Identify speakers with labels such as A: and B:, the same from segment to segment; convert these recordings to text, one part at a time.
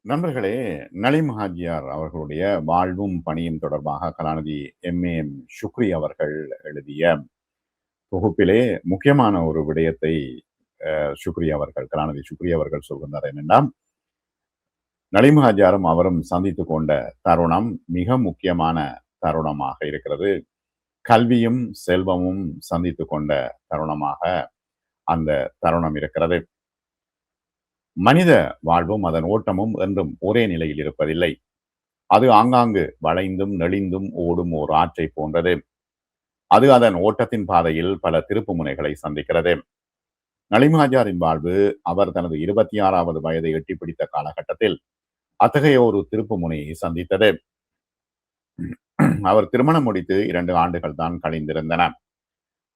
A: நண்பர்களே, நலீம் ஹாஜியார் அவர்களுடைய வாழ்வும் பணியும் தொடர்பாக கலாநிதி எம்.ஏ.எம். ஷுக்ரி அவர்கள் எழுதிய தொகுப்பிலே முக்கியமான ஒரு விடயத்தை கலாநிதி ஷுக்ரி அவர்கள் சொல்கின்றார். என்னென்னா, நலீம் ஹாஜியாரும் அவரும் சந்தித்துக் கொண்ட தருணம் மிக முக்கியமான தருணமாக இருக்கிறது. கல்வியும் செல்வமும் சந்தித்துக் கொண்ட தருணமாக அந்த தருணம் இருக்கிறது. மனித வாழ்வும் அதன் ஓட்டமும் என்றும் ஒரே நிலையில் இருப்பதில்லை. அது ஆங்காங்கு வளைந்தும் நெளிந்தும் ஓடும் ஓர் ஆற்றை போன்றது. அது அதன் ஓட்டத்தின் பாதையில் பல திருப்பு முனைகளை சந்திக்கிறது. நலீம் ஹாஜியாரின் வாழ்வு அவர் தனது 26வது வயதை எட்டிப்பிடித்த காலகட்டத்தில் அத்தகைய ஒரு திருப்பு முனையை சந்தித்தது. அவர் திருமணம் முடித்து 2 ஆண்டுகள் தான் கழிந்திருந்தன.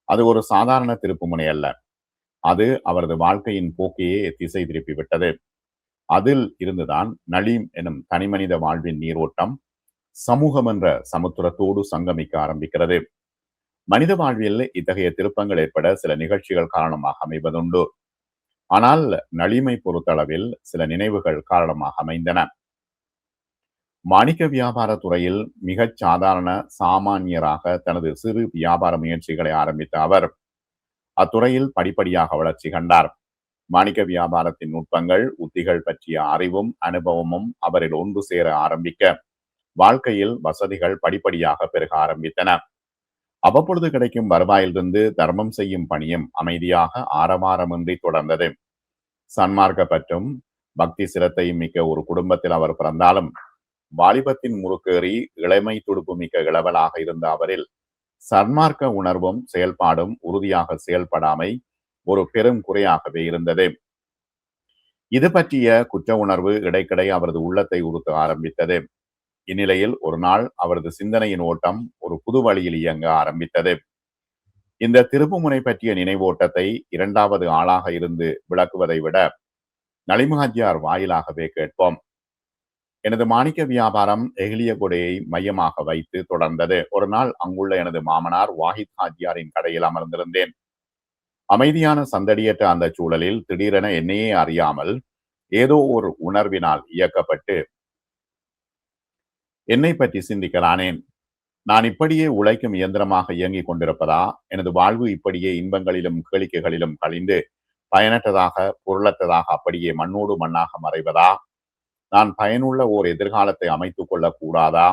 A: அது ஒரு சாதாரண திருப்பு முனை அல்ல. அது அவரது வாழ்க்கையின் போக்கையே திசை திருப்பிவிட்டது. அதில் இருந்துதான் நலீம் எனும் தனிமனித வாழ்வின் நீரோட்டம் சமூகம் என்ற சமுத்திரத்தோடு சங்கமிக்க ஆரம்பிக்கிறது. மனித வாழ்வில் இத்தகைய திருப்பங்கள் ஏற்பட சில நிகழ்ச்சிகள் காரணமாக அமைவதுண்டு. ஆனால் நலீமை பொறுத்தளவில் சில நினைவுகள் காரணமாக அமைந்தன. மாணிக்க வியாபார துறையில் மிகச் சாதாரண சாமானியராக தனது சிறு வியாபார முயற்சிகளை ஆரம்பித்த அவர் அத்துறையில் படிப்படியாக வளர்ச்சி கண்டார். மாணிக்க வியாபாரத்தின் நுட்பங்கள், உத்திகள் பற்றிய அறிவும் அனுபவமும் அவரில் ஒன்று சேர ஆரம்பிக்க வாழ்க்கையில் வசதிகள் படிப்படியாக பெருக ஆரம்பித்தன. அவ்வப்பொழுது கிடைக்கும் வருவாயிலிருந்து தர்மம் செய்யும் பணியும் அமைதியாக ஆரவாரமின்றி தொடர்ந்தது. சன்மார்க்க பற்றும் பக்தி சிரத்தையும் மிக்க ஒரு குடும்பத்தில் அவர் பிறந்தாலும் வாலிபத்தின் முறுக்கேறி இளமை துடுப்பு மிக்க இளவலாக இருந்த அவரில் சன்மார்க்க உணர்வும் செயல்பாடும் உறுதியாக செயல்படாமை ஒரு பெரும் குறையாகவே இருந்தது. இது பற்றிய குற்ற உணர்வு இடைக்கிடை அவரது உள்ளத்தை உறுத்த ஆரம்பித்தது. இந்நிலையில் ஒரு நாள் அவரது சிந்தனையின் ஓட்டம் ஒரு புது வழியில் இயங்க ஆரம்பித்தது. இந்த திருப்புமுனை பற்றிய நினைவோட்டத்தை இரண்டாவது ஆளாக இருந்து விளக்குவதை விட நலீம் ஹாஜியார் வாயிலாகவே கேட்போம். எனது மாணிக்க வியாபாரம் எகிலியகுடையை மையமாக வைத்து தொடர்ந்தது. ஒரு நாள் அங்குள்ள எனது மாமனார் வாஹித் ஹாஜியாரின் கடையில் அமர்ந்திருந்தேன். அமைதியான சந்தடியற்ற அந்த சூழலில் திடீரென என்னையே அறியாமல் ஏதோ ஒரு உணர்வினால் இயக்கப்பட்டு என்னை பற்றி சிந்திக்கலானேன். நான் இப்படியே உழைக்கும் இயந்திரமாக இயங்கிக் கொண்டிருப்பதா? எனது வாழ்வு இப்படியே இன்பங்களிலும் கேளிக்கைகளிலும் கழிந்து பயனற்றதாக பொருளற்றதாக அப்படியே மண்ணோடு மண்ணாக மறைவதா? நான் பயனுள்ள ஓர் எதிர்காலத்தை அமைத்துக் கொள்ளக் கூடாதா?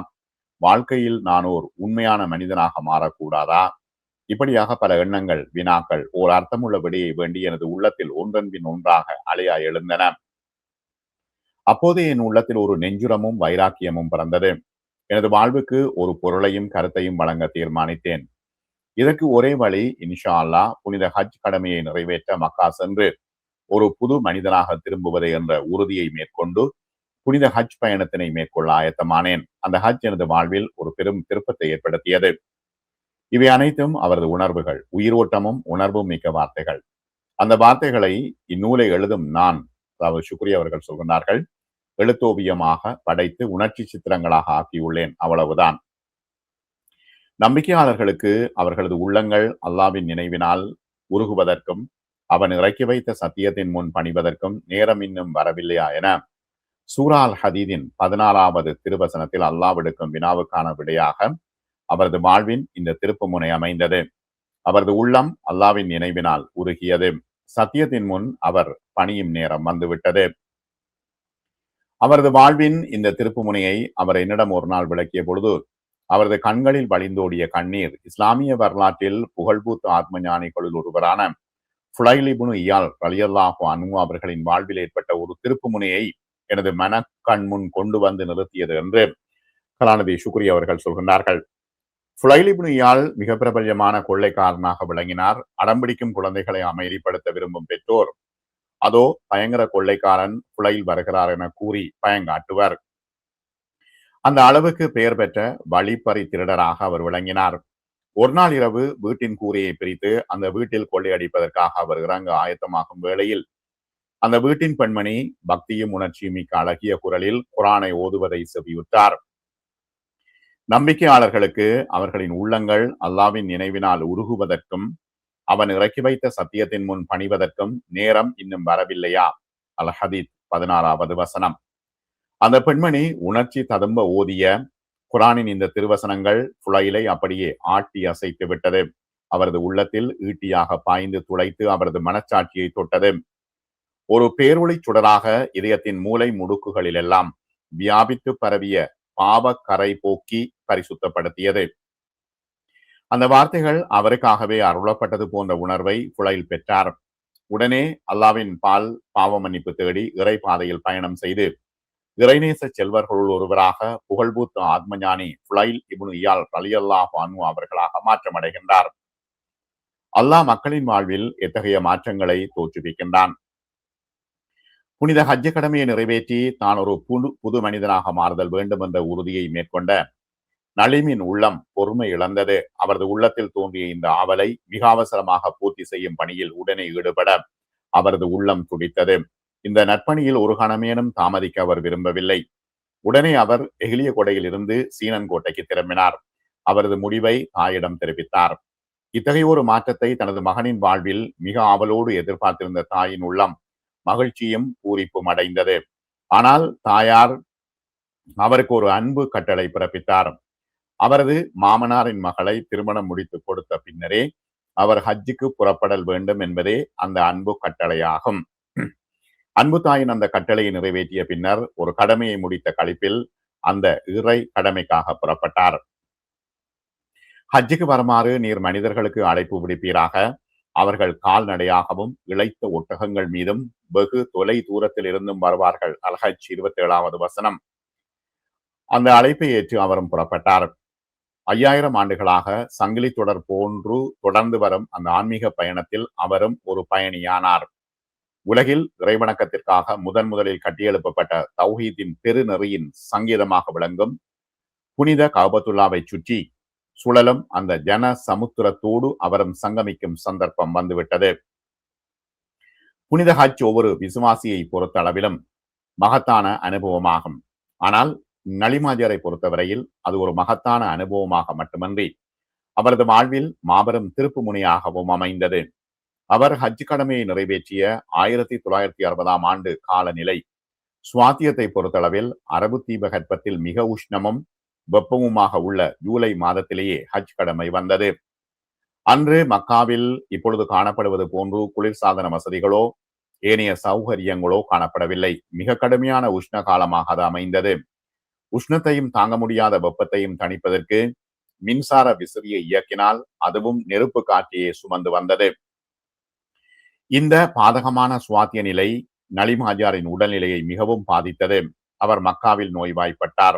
A: வாழ்க்கையில் நான் ஓர் உண்மையான மனிதனாக மாறக்கூடாதா? இப்படியாக பல எண்ணங்கள், வினாக்கள் ஓர் அர்த்தமுள்ள விடையை வேண்டி எனது உள்ளத்தில் ஒன்றன் பின் ஒன்றாக அலையா எழுந்தன. அப்போது என் உள்ளத்தில் ஒரு நெஞ்சுரமும் வைராக்கியமும் பிறந்தது. எனது வாழ்வுக்கு ஒரு பொருளையும் கருத்தையும் வழங்க தீர்மானித்தேன். இதற்கு ஒரே வழி, இன்ஷா அல்லாஹ் புனித ஹஜ் கடமையை நிறைவேற்ற மக்கா சென்று ஒரு புது மனிதனாக திரும்புவது என்ற உறுதியை மேற்கொண்டு புனித ஹஜ் பயணத்தினை மேற்கொள்ள ஆயத்தமானேன். அந்த ஹஜ் எனது வாழ்வில் ஒரு பெரும் திருப்பத்தை ஏற்படுத்தியது. இவை அனைத்தும் அவரது உணர்வுகள், உயிரோட்டமும் உணர்வும் மிக்க வார்த்தைகள். அந்த வார்த்தைகளை இந்நூலை எழுதும் நான், அதாவது ஷுக்ரி அவர்கள் சொல்கிறார்கள், எழுத்தோவியமாக படைத்து உணர்ச்சி சித்திரங்களாக ஆக்கியுள்ளேன், அவ்வளவுதான். நம்பிக்கையாளர்களுக்கு அவர்களது உள்ளங்கள் அல்லாவின் நினைவினால் உருகுவதற்கும் அவன் இறக்கி வைத்த சத்தியத்தின் முன் பணிவதற்கும் நேரம் இன்னும் வரவில்லையா என சூரா அல் ஹதீதின் 14வது திருவசனத்தில் அல்லாஹ் விடுக்கும் வினாவுக்கான விடையாக அவரது வாழ்வின் இந்த திருப்பு முனை அமைந்தது. அவரது உள்ளம் அல்லாவின் நினைவினால் உருகியது. சத்தியத்தின் முன் அவர் பணியும் நேரம் வந்துவிட்டது. அவரது வாழ்வின் இந்த திருப்பு முனையை அவர் என்னிடம் ஒரு நாள் விளக்கிய பொழுது அவரது கண்களில் வழிந்தோடிய கண்ணீர் இஸ்லாமிய வரலாற்றில் புகழ்பூத்த ஆத்ம ஞானிகளுள் ஒருவரான ஃபுலைல் இப்னு இயால் ரலியல்லாஹு அன்ஹு அவர்களின் வாழ்வில் ஏற்பட்ட ஒரு திருப்பு முனையை எனது மனக்கண் முன் கொண்டு வந்து நிறுத்தியது என்று கலாநிதி ஷுக்ரி அவர்கள் சொல்கின்றார்கள். ஃபுலைல் இப்னு இயால் மிக பிரபல்யமான கொள்ளைக்காரனாக விளங்கினார். அடம்பிடிக்கும் குழந்தைகளை அமைதிப்படுத்த விரும்பும் பெற்றோர் அதோ பயங்கர கொள்ளைக்காரன் ஃபுலைல் வருகிறார் என கூறி பயங்காட்டுவர். அந்த அளவுக்கு பெயர் பெற்ற வழிப்பறி திருடராக அவர் விளங்கினார். ஒரு நாள் இரவு வீட்டின் கூரையை பிரித்து அந்த வீட்டில் கொள்ளையடிப்பதற்காக அவர் இறங்க ஆயத்தமாகும் வேளையில் அந்த வீட்டின் பெண்மணி பக்தியும் உணர்ச்சியும் மிக்க அழகிய குரலில் குரானை ஓதுவதை செவியுற்றார். நம்பிக்கையாளர்களுக்கு அவர்களின் உள்ளங்கள் அல்லாவின் நினைவினால் உருகுவதற்கும் அவன் இறக்கி வைத்த சத்தியத்தின் முன் பணிவதற்கும் நேரம் இன்னும் வரவில்லையா? அல் ஹதீத் 16வது வசனம். அந்த பெண்மணி உணர்ச்சி ததும்ப ஓதிய குரானின் இந்த திருவசனங்கள் புலையிலை அப்படியே ஆட்டி அசைத்து விட்டது. அவரது உள்ளத்தில் ஈட்டியாக பாய்ந்து துளைத்து அவரது மனச்சாட்சியை தொட்டது. ஒரு பேரொளி சுடராக இதயத்தின் மூலை முடுக்குகளில் எல்லாம் வியாபித்து பரவிய பாவ கரை போக்கி பரிசுத்தப்படுத்தியது. அந்த வார்த்தைகள் அவருக்காகவே அருளப்பட்டது போன்ற உணர்வை புலையில் பெற்றார். உடனே அல்லாவின் பால் பாவ மன்னிப்பு தேடி இறை பாதையில் பயணம் செய்து இறைநேச செல்வர்களுள் ஒருவராக புகழ்பூத்த ஆத்மஞானி புலைல் இப்னு இயால் ரலியல்லாஹு அன்ஹு அவர்களாக மாற்றமடைகின்றார். அல்லாஹ் மக்களின் வாழ்வில் எத்தகைய மாற்றங்களை தோற்றுவிக்கின்றான். புனித ஹஜ்ஜ கடமையை நிறைவேற்றி தான் ஒரு புது மனிதனாக மாறுதல் வேண்டும் என்ற உறுதியை மேற்கொண்ட நலிமின் உள்ளம் பொறுமை இழந்தது. அவரது உள்ளத்தில் தோன்றிய இந்த ஆவலை மிக அவசரமாக பூர்த்தி செய்யும் பணியில் உடனே ஈடுபட அவரது உள்ளம் துடித்தது. இந்த நற்பணியில் ஒரு கணமேனும் தாமதிக்க அவர் விரும்பவில்லை. உடனே அவர் எகிலிய கொடையில் இருந்து சீனன் கோட்டைக்கு திரும்பினார். அவரது முடிவை தாயிடம் தெரிவித்தார். இத்தகைய ஒரு மாற்றத்தை தனது மகனின் வாழ்வில் மிக ஆவலோடு எதிர்பார்த்திருந்த தாயின் உள்ளம் மகிழ்ச்சியும் பூரிப்பும் அடைந்தது. ஆனால் தாயார் அவருக்கு ஒரு அன்பு கட்டளை பிறப்பித்தார். அவரது மாமனாரின் மகளை திருமணம் முடித்து கொடுத்த பின்னரே அவர் ஹஜ்ஜுக்கு புறப்படல் வேண்டும் என்பதே அந்த அன்பு கட்டளையாகும். அன்பு தாயின் அந்த கட்டளையை நிறைவேற்றிய பின்னர் ஒரு கடமையை முடித்த களிப்பில் அந்த இறை கடமைக்காக புறப்பட்டார். ஹஜ்ஜுக்கு வருமாறு நீர் மனிதர்களுக்கு அழைப்பு விடுப்பீராக. அவர்கள் கால்நடையாகவும் இளைத்த ஒட்டகங்கள் மீதும் வெகு தொலை தூரத்தில் இருந்தும் வருவார்கள். அல்-ஹஜ் 27வது வசனம். அந்த அழைப்பை ஏற்று அவரும் புறப்பட்டார். 5000 ஆண்டுகளாக சங்கிலி தொடர் போன்று தொடர்ந்து வரும் அந்த ஆன்மீக பயணத்தில் அவரும் ஒரு பயணியானார். உலகில் இறைவணக்கத்திற்காக முதலில் கட்டியெழுப்பப்பட்ட தௌஹீதின் பெருநெறியின் சங்கீதமாக விளங்கும் புனித கஅபத்துல்லாவை சுற்றி சுழலும் அந்த ஜன சமுத்திரத்தோடு அவரும் சங்கமிக்கும் சந்தர்ப்பம் வந்துவிட்டது. புனித ஹஜ் ஒவ்வொரு விசுவாசியை பொறுத்த அளவிலும் மகத்தான அனுபவமாகும். ஆனால் நலிமாஜரை பொறுத்தவரையில் அது ஒரு மகத்தான அனுபவமாக மட்டுமன்றி அவரது வாழ்வில் மாபெரும் திருப்பு முனையாகவும் அமைந்தது. அவர் ஹஜ் கடமையை நிறைவேற்றிய 1960ஆம் ஆண்டு காலநிலை சுவாத்தியத்தை பொறுத்தளவில் அரபு தீபகற்பத்தில் மிக உஷ்ணமும் வெப்பமுமாக உள்ள ஜூலை மாதத்திலேயே ஹஜ் கடமை வந்தது. அன்று மக்காவில் இப்பொழுது காணப்படுவது போன்று குளிர்சாதன வசதிகளோ ஏனைய சௌகரியங்களோ காணப்படவில்லை. மிக கடுமையான உஷ்ண காலமாக அது அமைந்தது. உஷ்ணத்தையும் தாங்க முடியாத வெப்பத்தையும் தணிப்பதற்கு மின்சார விசிறியை இயக்கினால் அதுவும் நெருப்பு காற்றியை சுமந்து வந்தது. இந்த பாதகமான சுவாத்திய நிலை நலிம் ஹஜாரின் உடல்நிலையை மிகவும் பாதித்தது. அவர் மக்காவில் நோய்வாய்ப்பட்டார்.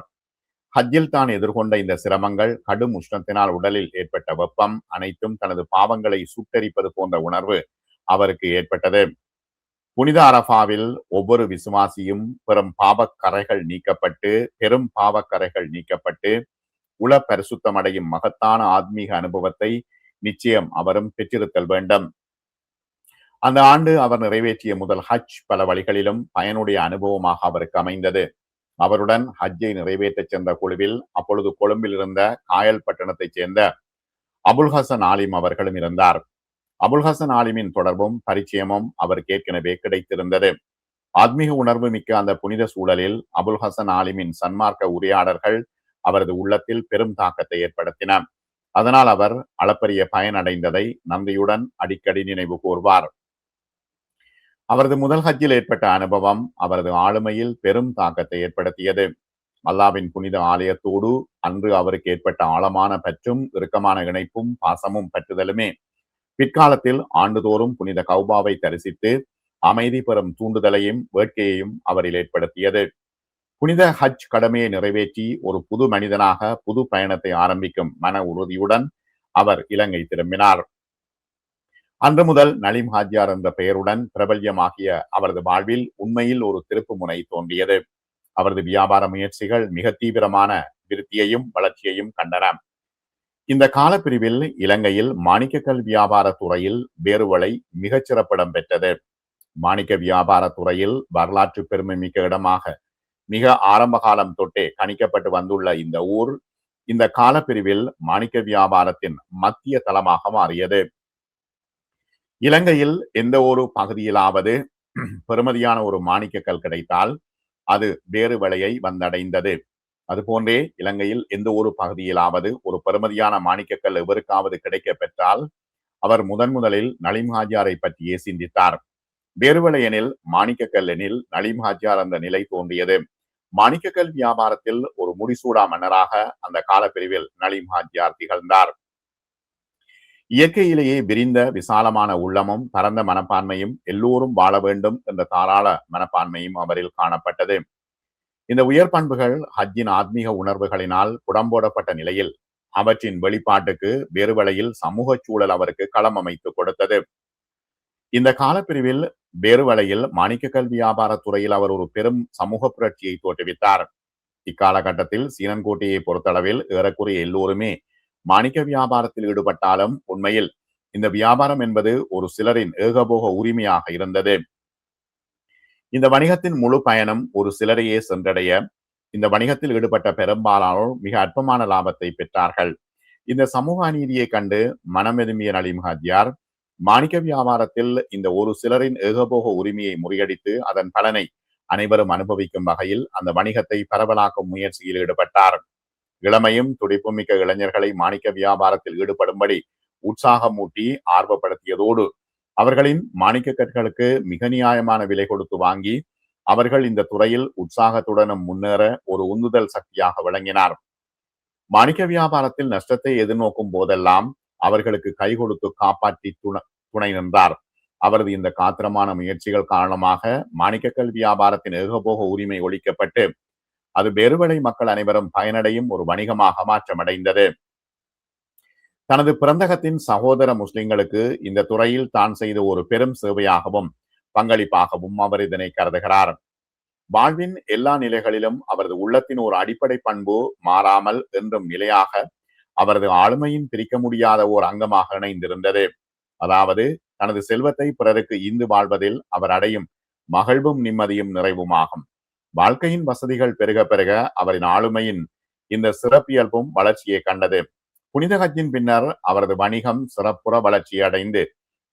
A: ஹஜ்ஜில் தான் எதிர்கொண்ட இந்த சிரமங்கள், கடும் உஷ்ணத்தினால் உடலில் ஏற்பட்ட வெப்பம் அனைத்தும் தனது பாவங்களை சுட்டரிப்பது போன்ற உணர்வு அவருக்கு ஏற்பட்டது. புனித அரபாவில் ஒவ்வொரு விசுவாசியும் பெரும் பாவக்கரைகள் நீக்கப்பட்டு உள பரிசுத்தமடையும் மகத்தான ஆத்மீக அனுபவத்தை நிச்சயம் அவரும் பெற்றிருத்தல் வேண்டும். அந்த ஆண்டு அவர் நிறைவேற்றிய முதல் ஹஜ் பல வழிகளிலும் பயனுடைய அனுபவமாக அவருக்கு அமைந்தது. அவருடன் ஹஜ்ஜை நிறைவேற்றச் சென்ற குழுவில் அப்பொழுது கொழும்பில் இருந்த காயல் பட்டணத்தைச் சேர்ந்த அபுல் ஹசன் ஆலிம் அவர்களும் இருந்தார். அபுல் ஹசன் ஆலிமின் தொடர்பும் பரிச்சயமும் அவருக்கு ஏற்கனவே கிடைத்திருந்தது. ஆத்மீக உணர்வு மிக்க அந்த புனித சூழலில் அபுல் ஹசன் ஆலிமின் சன்மார்க்க உரையாடல்கள் அவரது உள்ளத்தில் பெரும் தாக்கத்தை ஏற்படுத்தின. அதனால் அவர் அளப்பரிய பயனடைந்ததை நன்றியுடன் அடிக்கடி நினைவு கூர்வார். அவரது முதல் ஹஜ்ஜில் ஏற்பட்ட அனுபவம் அவரது ஆளுமையில் பெரும் தாக்கத்தை ஏற்படுத்தியது. அல்லாவின் புனித ஆலயத்தோடு அன்று அவருக்கு ஏற்பட்ட ஆழமான பற்றும் இறுக்கமான இணைப்பும் பாசமும் பற்றுதலுமே பிற்காலத்தில் ஆண்டுதோறும் புனித கௌபாவை தரிசித்து அமைதி பெறும் தூண்டுதலையும் வேட்கையையும் அவரில் ஏற்படுத்தியது. புனித ஹஜ் கடமையை நிறைவேற்றி ஒரு புது மனிதனாக புது பயணத்தை ஆரம்பிக்கும் மன உறுதியுடன் அவர் இலங்கை திரும்பினார். அன்று முதல் நலிம் ஹாஜியார் என்ற பெயருடன் பிரபல்யமாகிய அவரது வாழ்வில் உண்மையில் ஒரு திருப்பு முனை தோன்றியது. அவரது வியாபார முயற்சிகள் மிக தீவிரமான விருத்தியையும் வளர்ச்சியையும் கண்டன. இந்த காலப்பிரிவில் இலங்கையில் மாணிக்கக்கல் வியாபார துறையில் வேறுவலை மிகச்சிறப்பிடம் பெற்றது. மாணிக்க வியாபார துறையில் வரலாற்று பெருமை மிக்க இடமாக மிக ஆரம்ப காலம் தொட்டே கணிக்கப்பட்டு வந்துள்ள இந்த ஊர் இந்த காலப்பிரிவில் மாணிக்க வியாபாரத்தின் மத்திய தளமாக மாறியது. இலங்கையில் எந்த ஒரு பகுதியிலாவது பெருமதியான ஒரு மாணிக்கக்கல் கிடைத்தால் அது பேருவளையை வந்தடைந்தது. அதுபோன்றே இலங்கையில் எந்த ஒரு பகுதியிலாவது ஒரு பெறுமதியான மாணிக்கக்கல் எவருக்காவது கிடைக்க பெற்றால் அவர் முதலில் நலீம் ஹாஜியாரை பற்றியே சிந்தித்தார். பேருவளை எனில் மாணிக்கக்கல் எனில் நலீம் ஹாஜியார் அந்த நிலை தோன்றியது. மாணிக்கக்கல் வியாபாரத்தில் ஒரு முடிசூடா மன்னராக அந்த காலப்பிரிவில் நலீம் ஹாஜியார் திகழ்ந்தார். இயற்கையிலேயே விரிந்த விசாலமான உள்ளமும் பரந்த மனப்பான்மையும் எல்லோரும் வாழ வேண்டும் என்ற தாராள மனப்பான்மையும் அவரில் காணப்பட்டது. இந்த உயர் பண்புகள் ஹஜ்ஜின் ஆத்மீக உணர்வுகளினால் புடம்போடப்பட்ட நிலையில் அவற்றின் வெளிப்பாட்டுக்கு பேருவளையில் சமூக சூழல் அவருக்கு களம் அமைத்து கொடுத்தது. இந்த காலப்பிரிவில் பேருவளையில் மாணிக்கக்கல் வியாபார துறையில் அவர் ஒரு பெரும் சமூக புரட்சியை தோற்றுவித்தார். இக்காலகட்டத்தில் சீனன்கோட்டையை பொறுத்தளவில் ஏறக்குறைய எல்லோருமே மாணிக்க வியாபாரத்தில் ஈடுபட்டாலும் உண்மையில் இந்த வியாபாரம் என்பது ஒரு சிலரின் ஏகபோக உரிமையாக இருந்தது. இந்த வணிகத்தின் முழு பயணம் ஒரு சிலரையே சென்றடைய இந்த வணிகத்தில் ஈடுபட்ட பெரும்பாலானோர் மிக அற்பமான லாபத்தை பெற்றார்கள். இந்த சமூக அநீதியை கண்டு மனமெதுமிய நலீம் ஹாஜியார் மாணிக்க வியாபாரத்தில் இந்த ஒரு சிலரின் ஏகபோக உரிமையை முறியடித்து அதன் பலனை அனைவரும் அனுபவிக்கும் வகையில் அந்த வணிகத்தை பரவலாக்கும் முயற்சியில் ஈடுபட்டார். இளமையும் துடிப்புமிக்க இளைஞர்களை மாணிக்க வியாபாரத்தில் ஈடுபடும்படி உற்சாகமூட்டி ஆர்வப்படுத்தியதோடு அவர்களின் மாணிக்க கற்களுக்கு மிக நியாயமான விலை கொடுத்து வாங்கி அவர்கள் இந்த துறையில் உற்சாகத்துடனும் முன்னேற ஒரு உந்துதல் சக்தியாக விளங்கினார். மாணிக்க வியாபாரத்தில் நஷ்டத்தை எதிர்நோக்கும் போதெல்லாம் அவர்களுக்கு கை கொடுத்து காப்பாற்றி துணை நின்றார். அவரது இந்த காத்திரமான முயற்சிகள் காரணமாக மாணிக்கக்கல் வியாபாரத்தின் ஏகபோக உரிமை ஒழிக்கப்பட்டு அது பேருவளை மக்கள் அனைவரும் பயனடையும் ஒரு வணிகமாக மாற்றமடைந்தது. தனது பிறந்தகத்தின் சகோதர முஸ்லிம்களுக்கு இந்த துறையில் தான் செய்த ஒரு பெரும் சேவையாகவும் பங்களிப்பாகவும் அவர் இதனை கருதுகிறார். வாழ்வின் எல்லா நிலைகளிலும் அவரது உள்ளத்தின் ஒரு அடிப்படை பண்பு மாறாமல் என்றும் நிலையாக அவரது ஆளுமையின் பிரிக்க முடியாத ஓர் அங்கமாக இணைந்திருந்தது. அதாவது தனது செல்வத்தை பிறருக்கு ஈந்து வாழ்வதில் அவர் அடையும் மகிழ்வும் நிம்மதியும் நிறைவுமாகும். வாழ்க்கையின் வசதிகள் பெருக பெருக அவரின் ஆளுமையின் இந்த சிறப்பியல்பும் வளர்ச்சியை கண்டது. புனித ஹஜ்ஜின் பின்னர் அவரது வணிகம் சிறப்புற வளர்ச்சி அடைந்து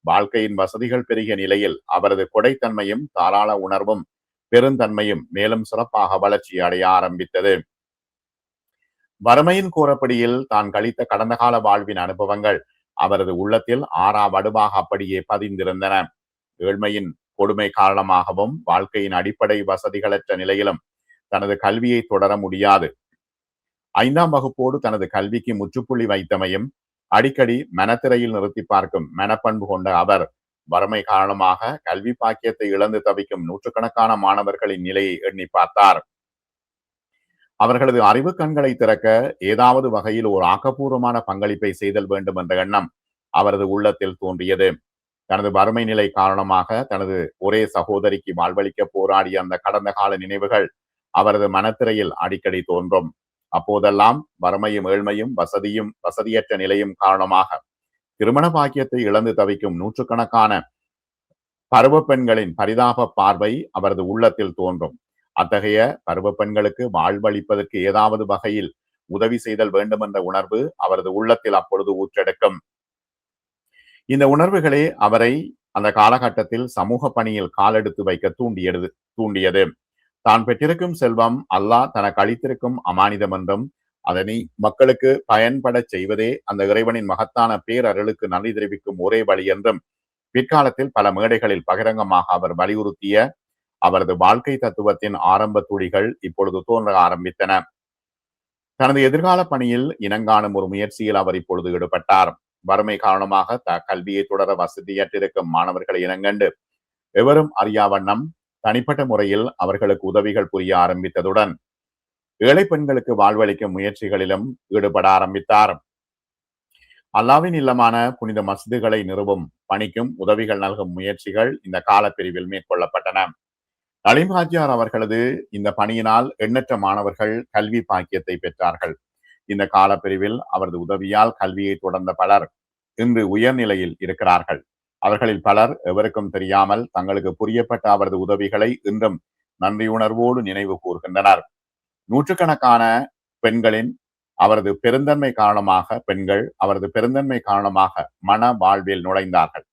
A: வாழ்க்கையின் வசதிகள் பெருகிய நிலையில் அவரது கொடைத்தன்மையும் தாராள உணர்வும் பெருந்தன்மையும் மேலும் சிறப்பாக வளர்ச்சி அடைய ஆரம்பித்தது. வறுமையின் கோரப்படியில் தான் கழித்த கடந்த கால வாழ்வின் அனுபவங்கள் அவரது உள்ளத்தில் வடுவாக அப்படியே பதிந்திருந்தன. ஏழ்மையின் கொடுமை காரணமாகவும் வாழ்க்கையின் அடிப்படை வசதிகளற்ற நிலையிலும் தனது கல்வியை தொடர முடியாது 5ஆம் வகுப்போடு தனது கல்விக்கு முற்றுப்புள்ளி வைத்தமையும் அடிக்கடி மனத்திரையில் நிறுத்தி பார்க்கும் மனப்பண்பு கொண்ட அவர் வறுமை காரணமாக கல்வி பாக்கியத்தை இழந்து தவிக்கும் நூற்றுக்கணக்கான மாணவர்களின் நிலையை எண்ணி பார்த்தார். அவர்களது அறிவு கண்களை திறக்க ஏதாவது வகையில் ஒரு ஆக்கப்பூர்வமான பங்களிப்பை செய்தல் வேண்டும் என்ற எண்ணம் அவரது உள்ளத்தில் தோன்றியது. தனது வறுமை நிலை காரணமாக தனது ஒரே சகோதரிக்கு வாழ்வளிக்க போராடிய அந்த கடந்த கால நினைவுகள் அவரது மனத்திரையில் அடிக்கடி தோன்றும். அப்போதெல்லாம் வறுமையும் ஏழ்மையும் வசதியற்ற நிலையும் காரணமாக திருமண பாக்கியத்தை இழந்து தவிக்கும் நூற்றுக்கணக்கான பருவ பெண்களின் பரிதாப பார்வை அவரது உள்ளத்தில் தோன்றும். அத்தகைய பருவ பெண்களுக்கு வாழ்வளிப்பதற்கு ஏதாவது வகையில் உதவி செய்தல் வேண்டும் என்ற உணர்வு அவரது உள்ளத்தில் அப்பொழுது ஊற்றெடுக்கும். இந்த உணர்வுகளே அவரை அந்த காலகட்டத்தில் சமூக பணியில் காலெடுத்து வைக்க தூண்டியது. தான் பெற்றிருக்கும் செல்வம் அல்லாஹ் தனக்கு அளித்திருக்கும் அமானிதம் என்றும் அதனை மக்களுக்கு பயன்பட செய்வதே அந்த இறைவனின் மகத்தான பேரருளுக்கு நன்றி தெரிவிக்கும் ஒரே வழி என்றும் பிற்காலத்தில் பல மேடைகளில் பகிரங்கமாக அவர் வலியுறுத்திய அவரது வாழ்க்கை தத்துவத்தின் ஆரம்ப துளிகள் இப்பொழுது தோன்ற ஆரம்பித்தன. தனது எதிர்கால பணியில் இனங்காணும் ஒரு முயற்சியில் அவர் இப்பொழுது ஈடுபட்டார். வறுமை காரணமாக கல்வியை தொடர வசதியற்றிருக்கும் மாணவர்களை இனங்கண்டு எவரும் அறியா வண்ணம் தனிப்பட்ட முறையில் அவர்களுக்கு உதவிகள் புரிய ஆரம்பித்ததுடன் ஏழை பெண்களுக்கு வாழ்வளிக்கும் முயற்சிகளிலும் ஈடுபட ஆரம்பித்தார். அல்லாவின் இல்லமான புனித மஸ்ஜிதுகளை நிறுவும் பணிக்கும் உதவிகள் நல்கும் முயற்சிகள் இந்த காலப்பிரிவில் மேற்கொள்ளப்பட்டன. நலீம் ஹாஜியார் அவர்களது இந்த பணியினால் எண்ணற்ற மாணவர்கள் கல்வி பாக்கியத்தை பெற்றார்கள். இந்த காலப்பிரிவில் அவரது உதவியால் கல்வியை தொடர்ந்த பலர் இன்று உயர்நிலையில் இருக்கிறார்கள். அவர்களில் பலர் எவருக்கும் தெரியாமல் தங்களுக்கு புரியப்பட்ட அவரது உதவிகளை இன்றும் நன்றியுணர்வோடு நினைவு கூர்கின்றனர். நூற்றுக்கணக்கான பெண்களின் அவரது பெருந்தன்மை காரணமாக மன வாழ்வில் நுழைந்தார்கள்.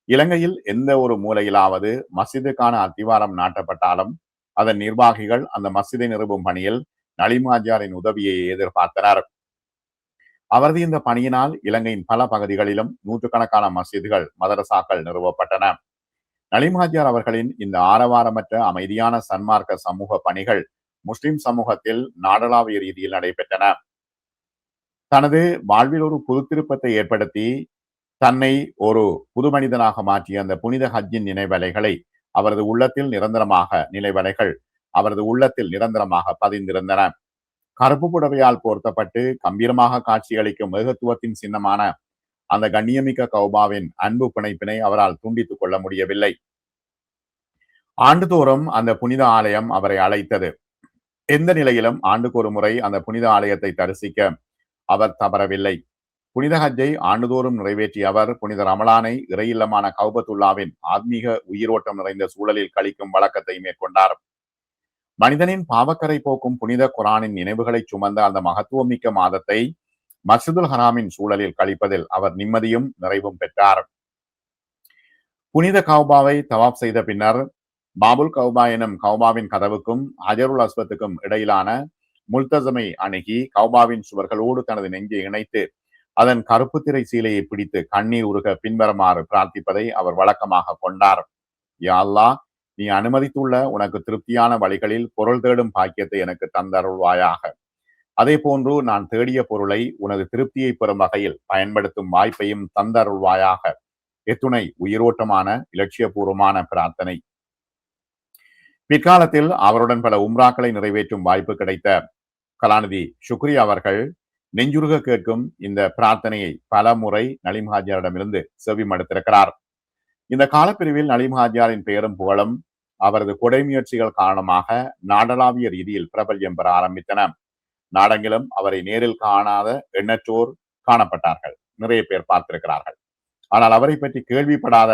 A: இலங்கையில் எந்த ஒரு மூலையிலாவது மஸ்ஜிதுக்கான அத்திவாரம் நாட்டப்பட்டாலும் அதன் நிர்வாகிகள் அந்த மஸ்ஜிதை நிறுவும் பணியில் நலீம் ஹாஜியாரின் உதவியை எதிர்பார்த்தனர். அவரது இந்த பணியினால் இலங்கையின் பல பகுதிகளிலும் நூற்றுக்கணக்கான மஸ்ஜிதுகள், மதரசாக்கள் நிறுவப்பட்டன. நலீம் ஹாஜியார் அவர்களின் இந்த ஆரவாரமற்ற அமைதியான சன்மார்க்க சமூக பணிகள் முஸ்லிம் சமூகத்தில் நாடளாவிய ரீதியில் நடைபெற்றன. தனது வாழ்வில் ஒரு புது திருப்பத்தை ஏற்படுத்தி தன்னை ஒரு புது மனிதனாக மாற்றிய அந்த புனித ஹஜ்ஜின் நினைவலைகளை அவரது உள்ளத்தில் நிரந்தரமாக பதிந்திருந்தன. கருப்பு புடவையால் போர்த்தப்பட்டு கம்பீரமாக காட்சியளிக்கும் ஏகத்துவத்தின் சின்னமான அந்த கண்ணியமிக்க கௌபாவின் அன்பு பிணைப்பினை அவரால் துண்டித்துக் கொள்ள முடியவில்லை. ஆண்டுதோறும் அந்த புனித ஆலயம் அவரை அழைத்தது. எந்த நிலையிலும் ஆண்டுக்கு ஒரு முறை அந்த புனித ஆலயத்தை தரிசிக்க அவர் தவறவில்லை. புனித ஹஜ்ஜை ஆண்டுதோறும் நிறைவேற்றிய அவர் புனித ரமலானை இறையில்லமான கௌபத்துல்லாவின் ஆத்மீக உயிரோட்டம் நிறைந்த சூழலில் கழிக்கும் வழக்கத்தை மேற்கொண்டார். மனிதனின் பாவக்கரை போக்கும் புனித குரானின் நினைவுகளை சுமந்த அந்த மகத்துவமிக்க மாதத்தை மஸ்ஜிதுல் ஹராமின் சூழலில் கழிப்பதில் அவர் நிம்மதியும் நிறைவும் பெற்றார். புனித கௌபாவை தவாப் செய்த பின்னர் பாபுல் கௌபா எனும் கௌபாவின் கதவுக்கும் ஹஜருல் அஸ்வத்துக்கும் இடையிலான முல்தசமை அணுகி கௌபாவின் சுவர்களோடு தனது நெஞ்சை இணைத்து அதன் கருப்பு திரை சீலையை பிடித்து கண்ணீர் உருக பின்வருமாறு பிரார்த்திப்பதை அவர் வழக்கமாக கொண்டார். யா அல்லாஹ், நீ அனுமதித்துள்ள உனக்கு திருப்தியான வழிகளில் பொருள் தேடும் பாக்கியத்தை எனக்கு தந்தருள்வாயாக. அதே போன்று நான் தேடிய பொருளை உனது திருப்தியை பெறும் வகையில் பயன்படுத்தும் வாய்ப்பையும் தந்தருள்வாயாக. எத்துணை உயிரோட்டமான இலட்சியபூர்வமான பிரார்த்தனை. பிற்காலத்தில் அவருடன் பல உம்ராக்களை நிறைவேற்றும் வாய்ப்பு கிடைத்த கலாநிதி ஷுக்ரி அவர்கள் நெஞ்சுருக கேட்கும் இந்த பிரார்த்தனையை பல முறை நலீம் ஹாஜியாரிடமிருந்து செவி மடுத்திருக்கிறார். இந்த காலப்பிரிவில் நலீம் ஹாஜியாரின் பெயரும் புகழும் அவரது கொடை முயற்சிகள் காரணமாக நாடளாவிய ரீதியில் பிரபல்யம் பெற ஆரம்பித்தன. நாடெங்கிலும் அவரை நேரில் காணாத எண்ணற்றோர் காணப்பட்டார்கள். நிறைய பேர் பார்த்திருக்கிறார்கள். ஆனால் அவரை பற்றி கேள்விப்படாத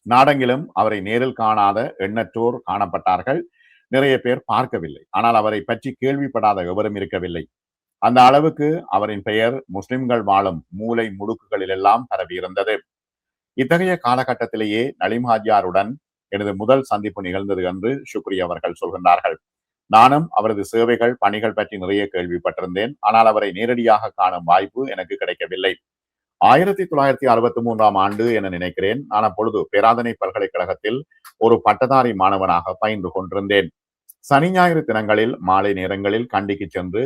A: நாடெங்கிலும் அவரை நேரில் காணாத எண்ணற்றோர் காணப்பட்டார்கள். நிறைய பேர் பார்க்கவில்லை. ஆனால் அவரை பற்றி கேள்விப்படாத எவரும் இருக்கவில்லை. அந்த அளவுக்கு அவரின் பெயர் முஸ்லிம்கள் வாழும் மூலை முடுக்குகளில் எல்லாம் பரவியிருந்தது. இத்தகைய காலகட்டத்திலேயே நலீம் ஹாஜியாருடன் எனது முதல் சந்திப்பு நிகழ்ந்தது என்று ஷுக்ரி அவர்கள் சொல்கின்றார்கள். நானும் அவரது சேவைகள், பணிகள் பற்றி நிறைய கேள்விப்பட்டிருந்தேன். ஆனால் அவரை நேரடியாக காணும் வாய்ப்பு எனக்கு கிடைக்கவில்லை. 1963 ஆண்டு என நினைக்கிறேன். நான் அப்பொழுது பேராதனை பல்கலைக்கழகத்தில் ஒரு பட்டதாரி மாணவனாக பயின்று கொண்டிருந்தேன். சனி ஞாயிறு தினங்களில் மாலை நேரங்களில் கண்டிக்கு சென்று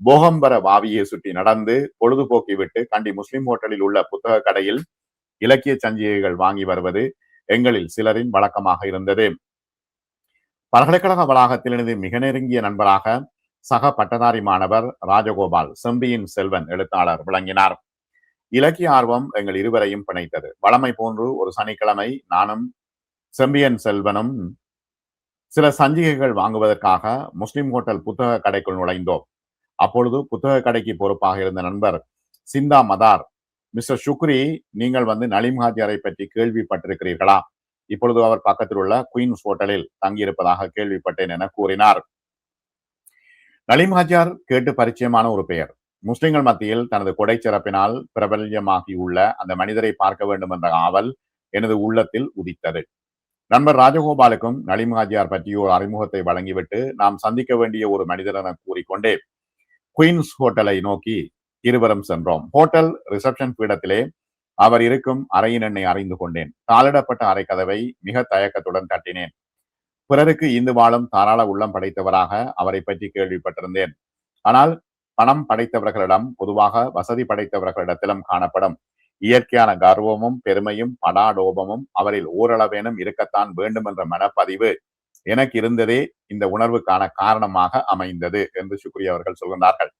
A: போகம்பர வாவியை சுற்றி நடந்து பொழுதுபோக்கி விட்டு கண்டி முஸ்லிம் ஹோட்டலில் உள்ள புத்தக கடையில் இலக்கிய சஞ்சிகைகள் வாங்கி வருவது எங்களில் சிலரின் வழக்கமாக இருந்தது. பல்கலைக்கழக வளாகத்தில் எனது மிக நெருங்கிய நண்பராக சக பட்டதாரி மாணவர் ராஜகோபால், செம்பியின் செல்வன் எழுத்தாளர் விளங்கினார். இலக்கிய ஆர்வம் எங்கள் இருவரையும் பிணைத்தது. வழமை போன்று ஒரு சனிக்கிழமை நானும் செம்பியன் செல்வனும் சில சஞ்சிகைகள் வாங்குவதற்காக முஸ்லிம் ஹோட்டல் புத்தக கடைக்குள் நுழைந்தோம். அப்பொழுது புத்தக கடைக்கு பொறுப்பாக இருந்த நண்பர் சிந்தா மதார், மிஸ்டர் ஷுக்ரி, நீங்கள் நலீம் ஹாஜியாரை பற்றி கேள்விப்பட்டிருக்கிறீர்களா? இப்பொழுது அவர் பக்கத்தில் உள்ள குயின்ஸ் ஹோட்டலில் தங்கியிருப்பதாக கேள்விப்பட்டேன் என கூறினார். நலீம் ஹாஜியார் கேட்டு பரிச்சயமான ஒரு பெயர். முஸ்லிம்கள் மத்தியில் தனது கொடை சிறப்பினால் பிரபல்யமாகியுள்ள அந்த மனிதரை பார்க்க வேண்டும் என்ற ஆவல் எனது உள்ளத்தில் உதித்தது. நண்பர் ராஜகோபாலுக்கும் நலீம் ஹாஜியார் பற்றிய ஒரு அறிமுகத்தை வழங்கிவிட்டு நாம் சந்திக்க வேண்டிய ஒரு மனிதர் என கூறிக்கொண்டே குயின்ஸ் ஹோட்டலை நோக்கி இருவரும் சென்றோம். ஹோட்டல் ரிசப்ஷன் பீடத்திலே அவர் இருக்கும் அறையின் எண்ணை அறிந்து கொண்டேன். தாளிடப்பட்ட அறை கதவை மிக தயக்கத்துடன் தட்டினேன். பிறருக்கு ஈந்து வாழும் தாராள உள்ளம் படைத்தவராக அவரை பற்றி கேள்விப்பட்டிருந்தேன். ஆனால் பணம் படைத்தவர்களிடம், பொதுவாக வசதி படைத்தவர்களிடத்திலும் காணப்படும் இயற்கையான கர்வமும் பெருமையும் படாடோபமும் அவரில் ஓரளவேனும் இருக்கத்தான் வேண்டும் என்ற மனப்பதிவு எனக்கு இருந்ததே இந்த உணர்வுக்கான காரணமாக அமைந்தது என்று ஷுக்ரி அவர்கள் சொல்கின்றார்கள்.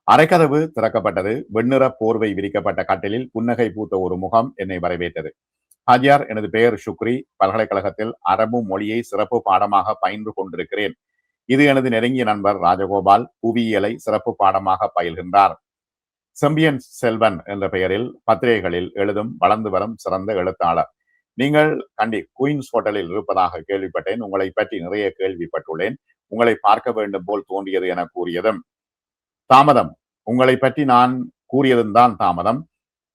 A: அரைக்கதவு திறக்கப்பட்டது. வெண்ணிற போர்வை விரிக்கப்பட்ட கட்டிலில் புன்னகை பூத்த ஒரு முகம் என்னை வரவேற்றது. ஹாஜியார், எனது பெயர் ஷுக்ரி. பல்கலைக்கழகத்தில் அரபு மொழியை சிறப்பு பாடமாக பயின்று கொண்டிருக்கிறேன். இது எனது நெருங்கிய நண்பர் ராஜகோபால், புவியியலை சிறப்பு பாடமாக பயில்கின்றார். செம்பியன் செல்வன் என்ற பெயரில் பத்திரிகைகளில் எழுதும் வளர்ந்து வரும் சிறந்த எழுத்தாளர். நீங்கள் கண்டி குயின்ஸ் ஹோட்டலில் இருப்பதாக கேள்விப்பட்டேன். உங்களை பற்றி நிறைய கேள்விப்பட்டுள்ளேன். உங்களை பார்க்க வேண்டும் போல் தோன்றியது என கூறியதும் தாமதம். உங்களை பற்றி நான் கூறியதும் தான் தாமதம்.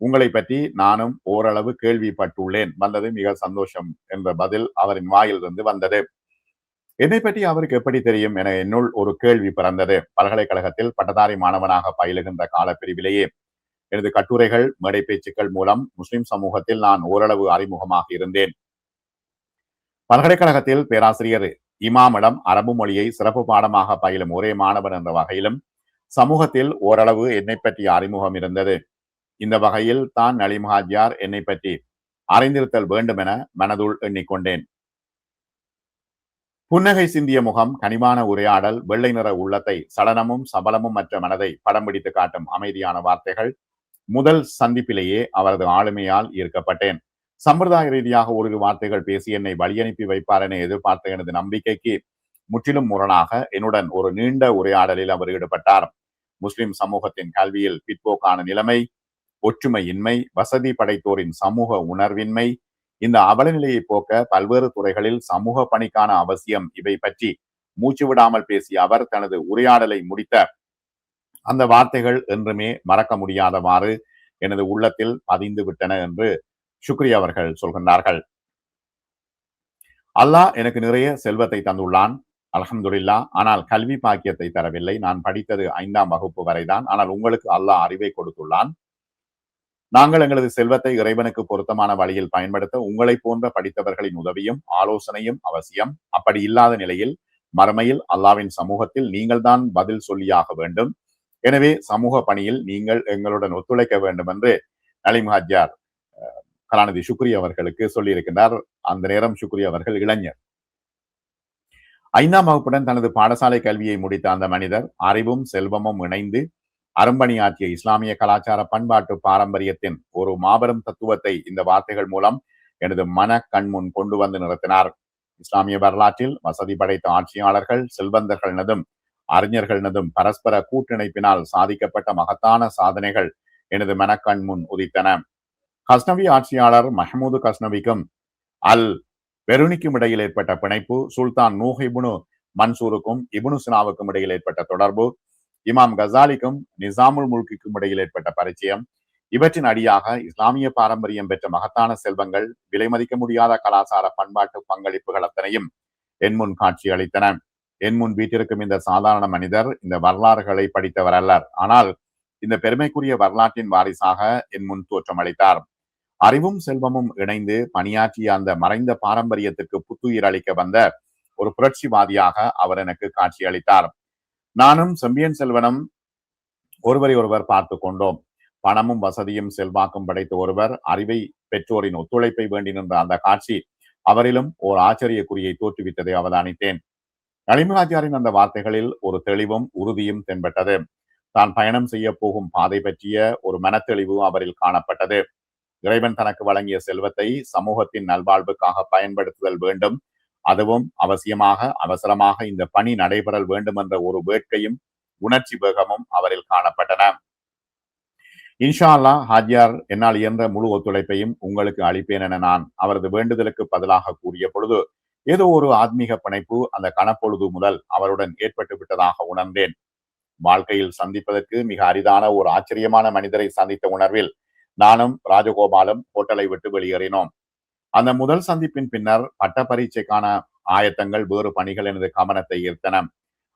A: உங்களை பற்றி நானும் ஓரளவு கேள்விப்பட்டுள்ளேன். வந்தது மிக சந்தோஷம் என்ற பதில் அவரின் வாயிலிருந்து வந்தது. என்னை பற்றி அவருக்கு எப்படி தெரியும் என என்னுள் ஒரு கேள்வி பிறந்தது. பல்கலைக்கழகத்தில் பட்டதாரி மாணவனாக பயிலுகின்ற காலப்பிரிவிலேயே எனது கட்டுரைகள், மேடை பேச்சுக்கள் மூலம் முஸ்லிம் சமூகத்தில் நான் ஓரளவு அறிமுகமாக இருந்தேன். பல்கலைக்கழகத்தில் பேராசிரியர் இமாமிடம் அரபு மொழியை சிறப்பு பாடமாக பயிலும் ஒரே மாணவன் என்ற வகையிலும் சமூகத்தில் ஓரளவு என்னை பற்றிய அறிமுகம் இருந்தது. இந்த வகையில் தான் நலீம் ஹாஜியார் என்னை பற்றி அறிந்திருத்தல் வேண்டும் என மனதுள் எண்ணிக்கொண்டேன். புன்னகை சிந்திய முகம், கனிவான உரையாடல், வெள்ளை நிற உள்ளத்தை, சலனமும் சபலமும் மற்ற மனதை படம் பிடித்து காட்டும் அமைதியான வார்த்தைகள். முதல் சந்திப்பிலேயே அவரது ஆளுமையால் ஈர்க்கப்பட்டேன். சம்பிரதாய ரீதியாக ஒரு வார்த்தைகள் பேசி என்னை வழியனுப்பி வைப்பார் என எதிர்பார்த்த எனது நம்பிக்கைக்கு முற்றிலும் முரணாக என்னுடன் ஒரு நீண்ட உரையாடலில் அவர் ஈடுபட்டார். முஸ்லிம் சமூகத்தின் கல்வியில் பிற்போக்கான நிலைமை, ஒற்றுமையின்மை, வசதி படைத்தோரின் சமூக உணர்வின்மை, இந்த அவலநிலையை போக்க பல்வேறு துறைகளில் சமூக பணிக்கான அவசியம், இவை பற்றி மூச்சு விடாமல் பேசிய அவர் தனது உரையாடலை முடித்த அந்த வார்த்தைகள் என்றுமே மறக்க முடியாதவாறு எனது உள்ளத்தில் பதிந்து விட்டன என்று ஷுக்ரி அவர்கள் சொல்கின்றார்கள். அல்லாஹ் எனக்கு நிறைய செல்வத்தை தந்துள்ளான், அல்ஹம்துலில்லா. ஆனால் கல்வி பாக்கியத்தை தரவில்லை. நான் படித்தது 5ஆம் வகுப்பு வரைதான். ஆனால் உங்களுக்கு அல்லாஹ் அறிவை கொடுத்துள்ளான். நாங்கள் எங்களது செல்வத்தை இறைவனுக்கு பொருத்தமான வழியில் பயன்படுத்த உங்களை போன்ற படித்தவர்களின் உதவியும் ஆலோசனையும் அவசியம். அப்படி இல்லாத நிலையில் மறுமையில் அல்லாவின் சமூகத்தில் நீங்கள் தான் பதில் சொல்லியாக வேண்டும். எனவே சமூக பணியில் நீங்கள் எங்களுடன் ஒத்துழைக்க வேண்டும் என்று நலீம் ஹாஜியார் கலாநிதி ஷுக்ரி அவர்களுக்கு சொல்லியிருக்கின்றார். அந்த நேரம் ஷுக்ரி அவர்கள் இளைஞர். 5ஆம் வகுப்புடன் தனது பாடசாலை கல்வியை முடித்த அந்த மனிதர் அறிவும் செல்வமும் இணைந்து அரும்பணியாற்றிய இஸ்லாமிய கலாச்சார பண்பாட்டு பாரம்பரியத்தின் ஒரு மாபெரும் தத்துவத்தை இந்த வார்த்தைகள் மூலம் எனது மன கண்முன் கொண்டு வந்து நிறுத்தினார். இஸ்லாமிய வரலாற்றில் வசதி படைத்த ஆட்சியாளர்கள், செல்வந்தர்கள்னதும் அறிஞர்கள்னதும் பரஸ்பர கூட்டிணைப்பினால் சாதிக்கப்பட்ட மகத்தான சாதனைகள் எனது மனக்கண் முன் உதித்தன. கஸ்னவி ஆட்சியாளர் மஹமூது கஸ்னவிக்கும் அல் பெருனிக்கும் இடையில் ஏற்பட்ட பிணைப்பு, சுல்தான் நூஹ் இப்னு மன்சூருக்கும் இப்னு சினாவுக்கும் இடையில் ஏற்பட்ட தொடர்பு, இமாம் கசாலிக்கும் நிசாமுல் முல்கிக்கும் இடையில் ஏற்பட்ட பரிச்சயம், இவற்றின் அடியாக இஸ்லாமிய பாரம்பரியம் பெற்ற மகத்தான செல்வங்கள், விலை மதிக்க முடியாத கலாச்சார பண்பாட்டு பங்களிப்புகள் அத்தனையும் என் முன் காட்சி அளித்தன. என் முன் வீட்டிற்கும் இந்த சாதாரண மனிதர் இந்த வரலாறுகளை படித்தவர் அல்லர். ஆனால் இந்த பெருமைக்குரிய வரலாற்றின் வாரிசாக என் முன் தோற்றம் அளித்தார். அறிவும் செல்வமும் இணைந்து பணியாற்றிய அந்த மறைந்த பாரம்பரியத்திற்கு புத்துயிர் அளிக்க வந்த ஒரு புரட்சிவாதியாக அவர் எனக்கு காட்சி அளித்தார். நானும் செம்பியன் செல்வனும் ஒருவரை ஒருவர் பார்த்து கொண்டோம். பணமும் வசதியும் செல்வாக்கும் படைத்த ஒருவர் அறிவை பெற்றோரின் ஒத்துழைப்பை வேண்டி நின்ற அந்த காட்சி அவரிலும் ஓர் ஆச்சரியக்குறியை தோற்றுவித்ததை அவதானித்தேன். நலீம் ஹாஜியாரின் அந்த வார்த்தைகளில் ஒரு தெளிவும் உறுதியும் தென்பட்டது. தான் பயணம் செய்ய போகும் பாதை பற்றிய ஒரு மனத்தெளிவு அவரில் காணப்பட்டது. இறைவன் தனக்கு வழங்கிய செல்வத்தை சமூகத்தின் நல்வாழ்வுக்காக பயன்படுத்துதல் வேண்டும், அதுவும் அவசியமாக அவசரமாக இந்த பணி நடைபெறல் வேண்டும் என்ற ஒரு வேட்கையும் உணர்ச்சி வேகமும் அவரில் காணப்பட்டன. இன்ஷா அல்லாஹ் ஹாஜியார், என்னால் இயன்ற முழு ஒத்துழைப்பையும் உங்களுக்கு அளிப்பேன் என நான் அவரது வேண்டுதலுக்கு பதிலாக கூறிய பொழுது ஏதோ ஒரு ஆத்மீக பிணைப்பு அந்த கணப்பொழுது முதல் அவருடன் ஏற்பட்டு விட்டதாக உணர்ந்தேன். வாழ்க்கையில் சந்திப்பதற்கு மிக அரிதான ஒரு ஆச்சரியமான மனிதரை சந்தித்த உணர்வில் நானும் ராஜகோபாலும் ஹோட்டலை விட்டு வெளியேறினோம். அந்த முதல் சந்திப்பின் பின்னர் பட்ட பரீட்சைக்கான ஆயத்தங்கள், வேறு பணிகள் எனது கவனத்தை ஈர்த்தன.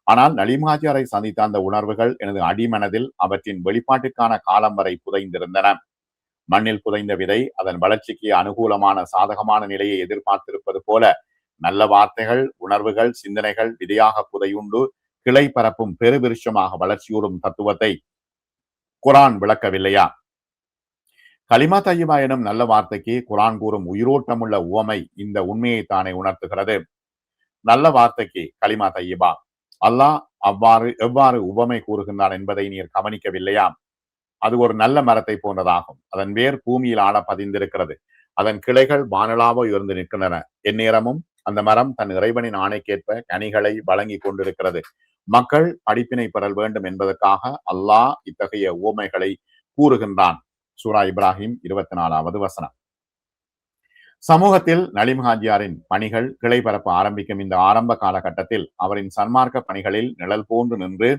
A: ஆனால் நலீம் ஹாஜியாரை சந்தித்த அந்த உணர்வுகள் எனது அடிமனதில் அவற்றின் வெளிப்பாட்டிற்கான காலம் வரை புதைந்திருந்தன. மண்ணில் புதைந்த விதை அதன் வளர்ச்சிக்கு அனுகூலமான சாதகமான நிலையை எதிர்பார்த்திருப்பது போல நல்ல வார்த்தைகள், உணர்வுகள், சிந்தனைகள் விதையாக புதையுண்டு கிளை பரப்பும் பெருவிருஷமாக வளர்ச்சியூடும் தத்துவத்தை குரான் விளக்கவில்லையா? கலிமா தையிபா எனும் நல்ல வார்த்தைக்கு குரான் கூறும் உயிரோட்டமுள்ள உவமை இந்த உண்மையை தானே உணர்த்துகிறது. நல்ல வார்த்தைக்கு கலிமா தையிபா அல்லாஹ் எவ்வாறு உவமை கூறுகின்றான் என்பதை நீர் கவனிக்கவில்லையா? அது ஒரு நல்ல மரத்தை போன்றதாகும். அதன் வேர் பூமியில் ஆழ பதிந்திருக்கிறது. அதன் கிளைகள் வானலாவ உயர்ந்து நிற்கின்றன. எந்நேரமும் அந்த மரம் தன் இறைவனின் ஆணைக்கேற்ப கனிகளை வழங்கி கொண்டிருக்கிறது. மக்கள் படிப்பினை பெறல் வேண்டும் என்பதற்காக அல்லாஹ் இத்தகைய உவமைகளை கூறுகின்றான். சூரா இப்ராஹிம் 24வது வசனம். சமூகத்தில் நலீம் ஹாஜியாரின் பணிகள் கிளை பரப்ப ஆரம்பிக்கும் இந்த ஆரம்ப காலகட்டத்தில் அவரின் சன்மார்க்க பணிகளில் நிழல் போன்று நின்று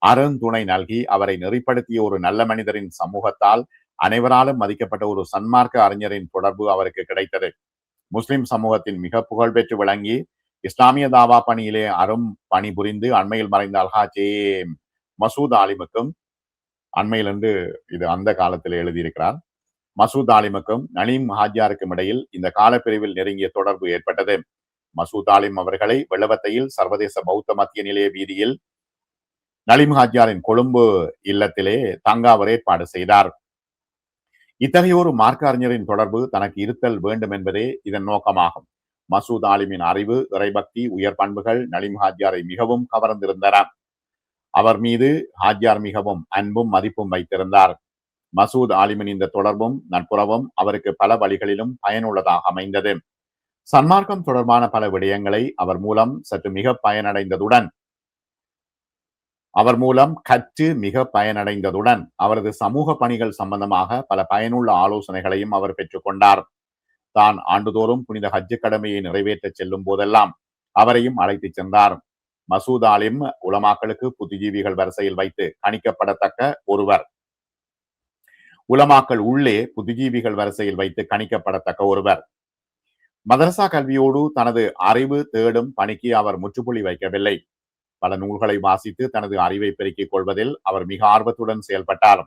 A: அருந்துணை நல்கி அவரை நெறிப்படுத்திய ஒரு நல்ல மனிதரின் சமூகத்தால் அனைவராலும் மதிக்கப்பட்ட ஒரு சன்மார்க்க அறிஞரின் தொடர்பு அவருக்கு கிடைத்தது. முஸ்லிம் சமூகத்தின் மிக புகழ்பெற்று விளங்கி இஸ்லாமிய தாவா பணியிலே அரும் பணி புரிந்து அண்மையில் மறைந்த அல்ஹாஜே மசூத் ஆலிமுக்கும், அண்மையில் என்று இது அந்த காலத்தில் எழுதியிருக்கிறார், மசூத் ஆலிமுக்கும் நலீம் ஹாஜியாருக்கும் இடையில் இந்த காலப்பிரிவில் நெருங்கிய தொடர்பு ஏற்பட்டது. மசூத் ஆலிம் அவர்களை வெள்ளவத்தையில் சர்வதேச பௌத்த மத்திய நிலைய வீதியில் நலீம் ஹாஜியாரின் கொழும்பு இல்லத்திலே தங்க அவர் ஏற்பாடு செய்தார். இத்தகைய ஒரு மார்க்க அறிஞரின் தொடர்பு தனக்கு இருத்தல் வேண்டும் என்பதே இதன் நோக்கமாகும். மசூத் ஆலிமின் அறிவு, இறைபக்தி, உயர் பண்புகள் நலீம் ஹாஜியாரை மிகவும் கவர்ந்திருந்தன. அவர் மீது ஹாஜியார் மிகவும் அன்பும் மதிப்பும் வைத்திருந்தார். மசூத் ஆலிமின் இந்த தொடர்பும் நட்புறவும் அவருக்கு பல வழிகளிலும் பயனுள்ளதாக அமைந்தது. சன்மார்க்கம் தொடர்பான பல விடயங்களை அவர் மூலம் கற்று மிக பயனடைந்ததுடன் அவரது சமூக பணிகள் சம்பந்தமாக பல பயனுள்ள ஆலோசனைகளையும் அவர் பெற்றுக்கொண்டார். தான் ஆண்டுதோறும் புனித ஹஜ்ஜு கடமையை நிறைவேற்ற செல்லும் போதெல்லாம் அவரையும் அழைத்து சென்றார். மசூத் ஆலிம் உலமாக்களுக்கு புத்திஜீவிகள் வரிசையில் வைத்து கணிக்கப்படத்தக்க ஒருவர். உலமாக்கள் உள்ளே புத்திஜீவிகள் வரிசையில் வைத்து கணிக்கப்படத்தக்க ஒருவர். மதரசா கல்வியோடு தனது அறிவு தேடும் பணிக்கு அவர் முற்றுப்புள்ளி வைக்கவில்லை. பல நூல்களை வாசித்து தனது அறிவை பெருக்கிக் கொள்வதில் அவர் மிக ஆர்வத்துடன் செயல்பட்டார்.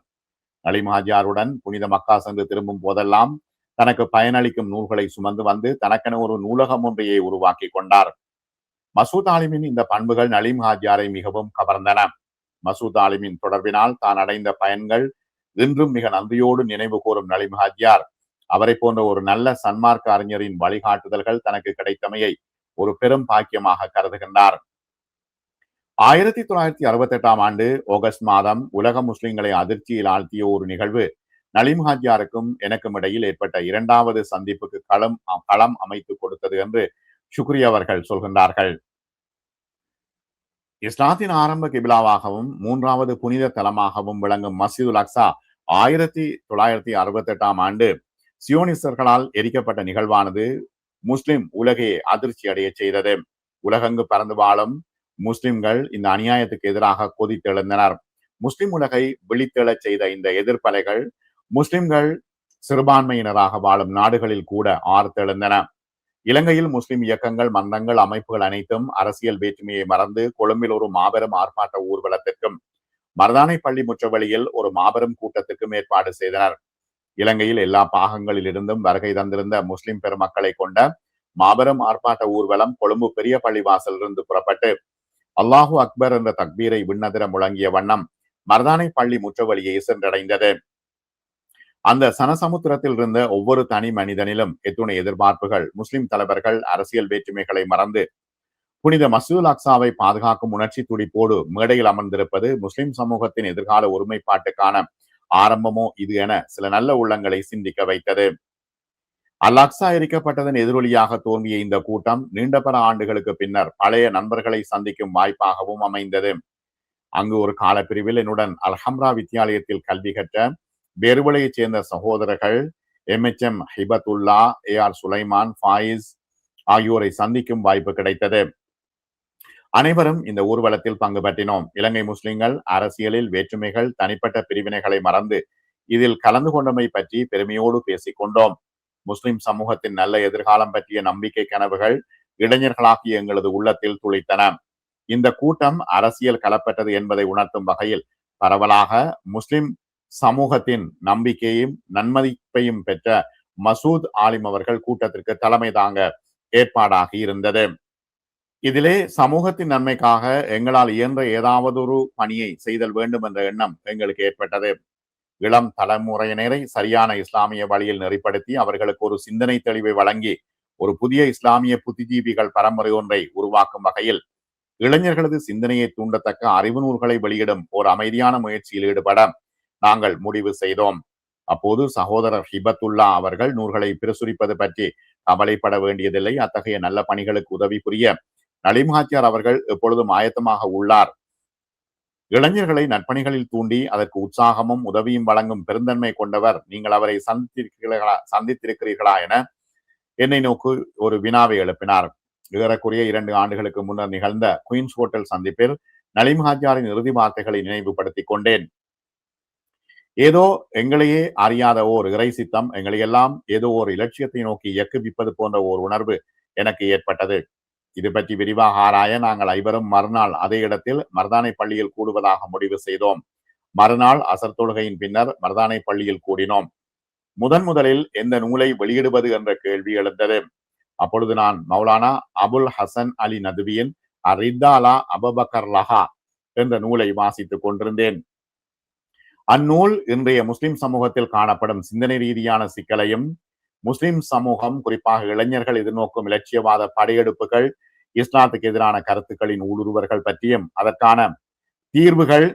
A: நலீம் ஹாஜியாருடன் புனித மக்கா சென்று திரும்பும் போதெல்லாம் தனக்கு பயனளிக்கும் நூல்களை சுமந்து வந்து தனக்கென ஒரு நூலகம் ஒன்றையே உருவாக்கி கொண்டார். மசூத் ஆலிமின் இந்த பண்புகள் நலீம் ஹாஜியாரை மிகவும் கவர்ந்தன. மசூத் ஆலிமின் தொடர்பினால் தான் அடைந்த பயன்கள் இன்றும் மிக நன்றியோடு நினைவு கூறும் நலீம் ஹாஜியார் அவரை போன்ற ஒரு நல்ல சன்மார்க்க அறிஞரின் வழிகாட்டுதல்கள் தனக்கு கிடைத்தமையை ஒரு பெரும் பாக்கியமாக கருதுகின்றார். 1968 ஆண்டு ஆகஸ்ட் மாதம் உலக முஸ்லிம்களை அதிர்ச்சியில் ஆழ்த்திய ஒரு நிகழ்வு நலீம் ஹாஜியாருக்கும் எனக்கும் இடையில் ஏற்பட்ட இரண்டாவது சந்திப்புக்கு களம் அமைத்து கொடுத்தது என்று ஷுக்ரி அவர்கள் சொல்கின்றார்கள். இஸ்லாத்தின் ஆரம்ப கிபிலாவாகவும் மூன்றாவது புனித தலமாகவும் விளங்கும் மஸ்ஜிதுல் அக்ஸா 1968 ஆண்டு சியோனிஸ்டர்களால் எரிக்கப்பட்ட நிகழ்வானது முஸ்லிம் உலகை அதிர்ச்சி அடைய செய்தது. உலகெங்கு பறந்து வாழும் முஸ்லிம்கள் இந்த அநியாயத்துக்கு எதிராக கொதித்தெழுந்தனர். முஸ்லிம் உலகை விழித்தெழச் செய்த இந்த எதிர்ப்பலைகள் முஸ்லிம்கள் சிறுபான்மையினராக வாழும் நாடுகளில் கூட ஆர்த்தெழுந்தன. இலங்கையில் முஸ்லிம் இயக்கங்கள், மன்றங்கள், அமைப்புகள் அனைத்தும் அரசியல் வேற்றுமையை மறந்து கொழும்பில் ஒரு மாபெரும் ஆர்ப்பாட்ட ஊர்வலத்திற்கும் மருதானை பள்ளி முற்றவழியில் ஒரு மாபெரும் கூட்டத்துக்கும் ஏற்பாடு செய்தனர். இலங்கையில் எல்லா பாகங்களில் இருந்தும் வருகை தந்திருந்த முஸ்லிம் பெருமக்களை கொண்ட மாபெரும் ஆர்ப்பாட்ட ஊர்வலம் கொழும்பு பெரிய பள்ளிவாசலிருந்து புறப்பட்டு அல்லாஹு அக்பர் என்ற தக்பீரை விண்ணதிர முழங்கிய வண்ணம் மருதானை பள்ளி முற்றவழியை சென்றடைந்தது. அந்த சனசமுத்திரத்தில் இருந்த ஒவ்வொரு தனி மனிதனிலும் எத்துணை எதிர்பார்ப்புகள்! முஸ்லிம் தலைவர்கள் அரசியல் வேற்றுமைகளை மறந்து புனித மஸ்ஜிதுல் அக்ஸாவை பாதுகாக்கும் உணர்ச்சி துடிப்போடு மேடையில் அமர்ந்திருப்பது முஸ்லிம் சமூகத்தின் எதிர்கால ஒருமைப்பாட்டுக்கான ஆரம்பமோ இது என சில நல்ல உள்ளங்களை சிந்திக்க வைத்தது. அல் அக்ஸா எரிக்கப்பட்டதன் எதிரொலியாக தோன்றிய இந்த கூட்டம் நீண்ட பல ஆண்டுகளுக்கு பின்னர் பழைய நண்பர்களை சந்திக்கும் வாய்ப்பாகவும் அமைந்தது. அங்கு ஒரு காலப்பிரிவில் என்னுடன் அல்ஹம்ரா வித்தியாலயத்தில் கல்வி கற்ற வேறுவலையைச் சேர்ந்த சகோதரர்கள் MHM ஹிபத்துல்லா, AR சுலைமான், ஃபாயிஸ் ஆகியோரை சந்திக்கும் வாய்ப்பு கிடைத்தது. அனைவரும் இந்த ஊர்வலத்தில் பங்கு பற்றினோம். இலங்கை முஸ்லிம்கள் அரசியலில் வேற்றுமைகள், தனிப்பட்ட பிரிவினைகளை மறந்து இதில் கலந்து கொண்டமை பற்றி பெருமையோடு பேசிக் கொண்டோம். முஸ்லிம் சமூகத்தின் நல்ல எதிர்காலம் பற்றிய நம்பிக்கை கனவுகள் இளைஞர்களாகிய எங்களது உள்ளத்தில் துளித்தன. இந்த கூட்டம் அரசியல் களப்பட்டது என்பதை உணர்த்தும் வகையில் பரவலாக முஸ்லிம் சமூகத்தின் நம்பிக்கையும் நன்மதிப்பையும் பெற்ற மசூத் ஆலிம் அவர்கள் கூட்டத்திற்கு தலைமை தாங்க ஏற்பாடாகி இருந்தது. இதிலே சமூகத்தின் நன்மைக்காக எங்களால் இயன்ற ஏதாவது ஒரு பணியை செய்தல் வேண்டும் என்ற எண்ணம் எங்களுக்கு ஏற்பட்டது. இளம் தலைமுறையினரை சரியான இஸ்லாமிய வழியில் நெறிப்படுத்தி அவர்களுக்கு ஒரு சிந்தனை தெளிவை வழங்கி ஒரு புதிய இஸ்லாமிய புத்திஜீவிகள் பரம்பரை ஒன்றை உருவாக்கும் வகையில் இளைஞர்களது சிந்தனையை தூண்டத்தக்க அறிவு நூல்களை வெளியிடும் ஒரு அமைதியான முயற்சியில் ஈடுபட நாங்கள் முடிவு செய்தோம். அப்போது சகோதரர் ஹிபத்துல்லா அவர்கள் நூல்களை பிரசுரிப்பது பற்றி கவலைப்பட வேண்டியதில்லை, அத்தகைய நல்ல பணிகளுக்கு உதவி புரிய நலீம் ஹாஜியார் அவர்கள் எப்பொழுதும் ஆயத்தமாக உள்ளார். இளைஞர்களை நற்பணிகளில் தூண்டி அதற்கு உற்சாகமும் உதவியும் வழங்கும் பெருந்தன்மை கொண்டவர், நீங்கள் அவரை சந்தித்திருக்கிறீர்களா என என்னை நோக்கி ஒரு வினாவை எழுப்பினார். ஏறக்குறைய 2 ஆண்டுகளுக்கு முன்னர் நிகழ்ந்த குயின்ஸ் ஹோட்டல் சந்திப்பில் நலீம் ஹாஜியாரின் இறுதி வார்த்தைகளை நினைவுபடுத்திக் கொண்டேன். ஏதோ எங்களையே அறியாத ஓர் இறை சித்தம் எங்களையெல்லாம் ஏதோ ஒரு இலட்சியத்தை நோக்கி இயக்குவிப்பது போன்ற ஓர் உணர்வு எனக்கு ஏற்பட்டது. இது பற்றி விரிவாக ஆராய நாங்கள் ஐவரும் மறுநாள் அதே இடத்தில் மர்தானை பள்ளியில் கூடுவதாக முடிவு செய்தோம். மறுநாள் அசர் தொழுகையின் பின்னர் மர்தானை பள்ளியில் கூடினோம். முதலில் எந்த நூலை வெளியிடுவது என்ற கேள்வி எழுந்தது. அப்பொழுது நான் மௌலானா அபுல் ஹசன் அலி நதுவியின் அரித்தாலா அபபக்கர் லஹா என்ற நூலை வாசித்துக் கொண்டிருந்தேன். அந்நூல் இன்றைய முஸ்லிம் சமூகத்தில் காணப்படும் சிந்தனை ரீதியான சிக்கலையும், முஸ்லிம் சமூகம் குறிப்பாக இளைஞர்கள் எதிர்நோக்கும் இலட்சியவாத படையெடுப்புகள், இஸ்லாத்துக்கு எதிரான கருத்துக்களின் ஊடுருவர்கள் பற்றியும் அதற்கான தீர்வுகள்